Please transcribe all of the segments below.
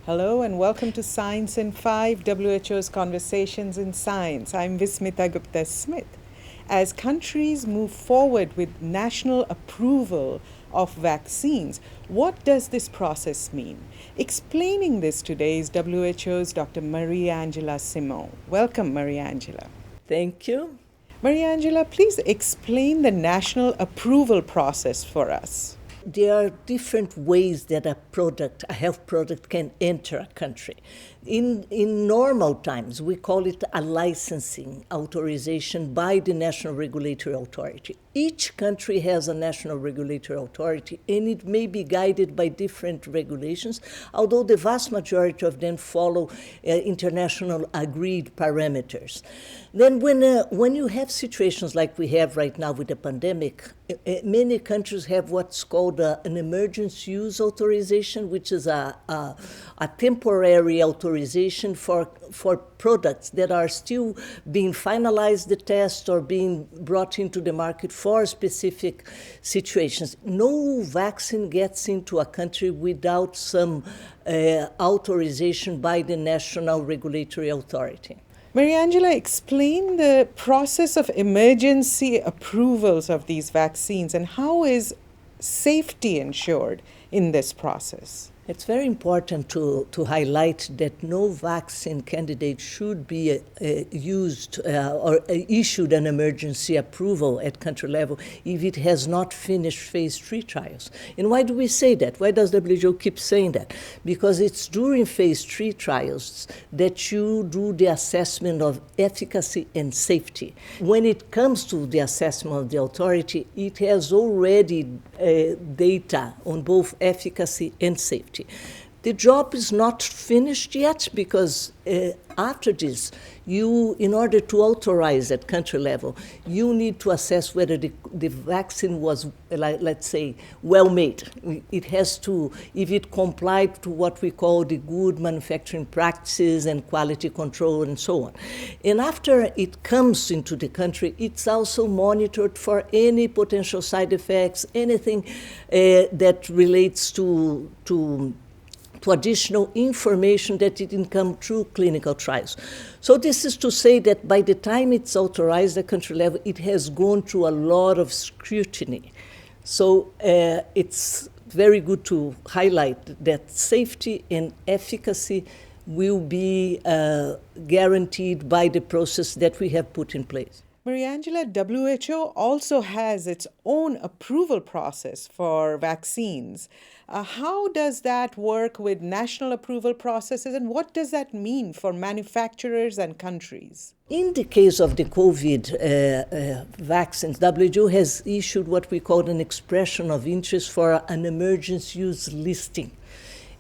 Hello and welcome to Science in 5, WHO's Conversations in Science. I'm Vismita Gupta-Smith. As countries move forward with national approval of vaccines, what does this process mean? Explaining this today is WHO's Dr. Mariângela Simão. Welcome, Mariângela. Thank you. Mariângela, please explain the national approval process for us. There are different ways that a health product can enter a country. In normal times, we call it a licensing authorization by the National Regulatory Authority. Each country has a national regulatory authority, and it may be guided by different regulations, although the vast majority of them follow international agreed parameters. Then when you have situations like we have right now with the pandemic, many countries have what's called an emergence use authorization, which is a temporary authorization for products that are still being finalized, the test, or being brought into the market for specific situations. No vaccine gets into a country without some authorization by the National Regulatory Authority. Mariângela, explain the process of emergency approvals of these vaccines and how is safety ensured in this process? It's very important to highlight that no vaccine candidate should be used or issued an emergency approval at country level if it has not finished phase 3 trials. And why do we say that? Why does WHO keep saying that? Because it's during phase 3 trials that you do the assessment of efficacy and safety. When it comes to the assessment of the authority, it has already data on both efficacy and safety. The job is not finished yet because after this, in order to authorize at country level, you need to assess whether the vaccine was, let's say, well made. It has to, if it complied to what we call the good manufacturing practices and quality control and so on. And after it comes into the country, it's also monitored for any potential side effects, anything that relates to additional information that didn't come through clinical trials. So this is to say that by the time it's authorized at country level, it has gone through a lot of scrutiny. So it's very good to highlight that safety and efficacy will be guaranteed by the process that we have put in place. Mariângela, WHO also has its own approval process for vaccines. How does that work with national approval processes, and what does that mean for manufacturers and countries? In the case of the COVID vaccines, WHO has issued what we call an expression of interest for an emergency use listing,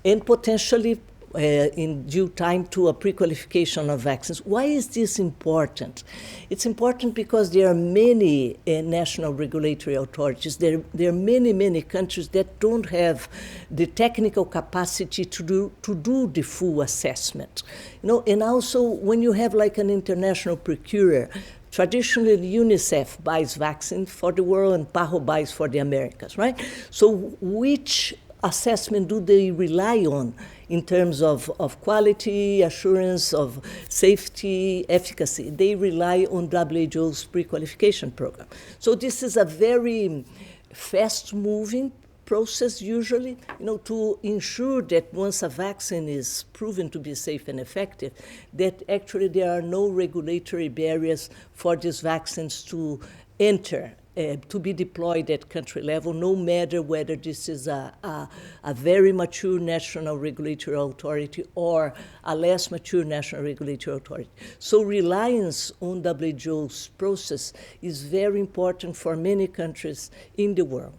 and potentially in due time to a pre-qualification of vaccines. Why is this important? It's important because there are many national regulatory authorities. There are many countries that don't have the technical capacity to do the full assessment. And also when you have like an international procurer, traditionally, UNICEF buys vaccines for the world and PAHO buys for the Americas, right? So which assessment do they rely on in terms of quality, assurance, of safety, efficacy? They rely on WHO's pre-qualification program. So this is a very fast-moving process usually, to ensure that once a vaccine is proven to be safe and effective, that actually there are no regulatory barriers for these vaccines to enter, to be deployed at country level, no matter whether this is a very mature national regulatory authority or a less mature national regulatory authority. So reliance on WHO's process is very important for many countries in the world.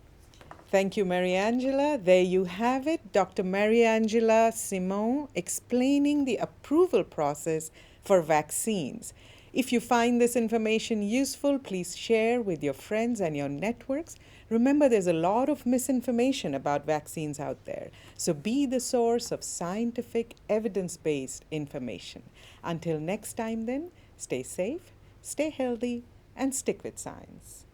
Thank you, Mariângela. There you have it, Dr. Mariângela Simão explaining the approval process for vaccines. If you find this information useful, please share with your friends and your networks. Remember, there's a lot of misinformation about vaccines out there. So be the source of scientific, evidence-based information. Until next time then, stay safe, stay healthy, and stick with science.